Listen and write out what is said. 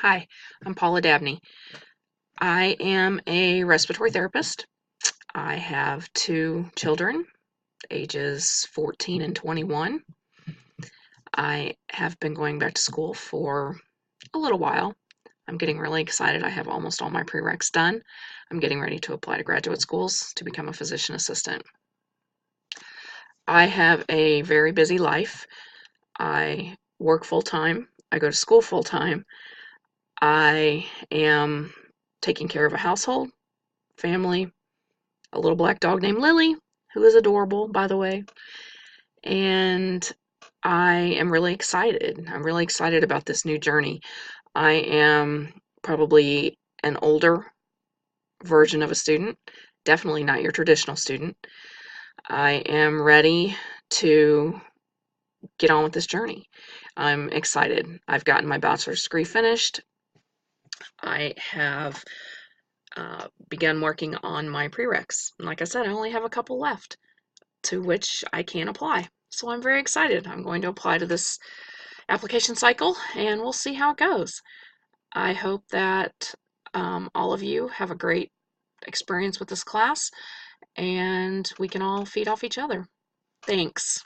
Hi, I'm Paula Dabney. I am a respiratory therapist. I have two children, ages 14 and 21. I have been going back to school for a little while. I'm getting really excited. I have almost all my prereqs done. I'm getting ready to apply to graduate schools to become a physician assistant. I have a very busy life. I work full time. I go to school full time. I am taking care of a household, family, a little black dog named Lily, who is adorable, by the way. And I am really excited. I'm really excited about this new journey. I am probably an older version of a student, definitely not your traditional student. I am ready to get on with this journey. I'm excited. I've gotten my bachelor's degree finished. I have begun working on my prereqs. Like I said, I only have a couple left to which I can apply. So I'm very excited. I'm going to apply to this application cycle and we'll see how it goes. I hope that all of you have a great experience with this class and we can all feed off each other. Thanks.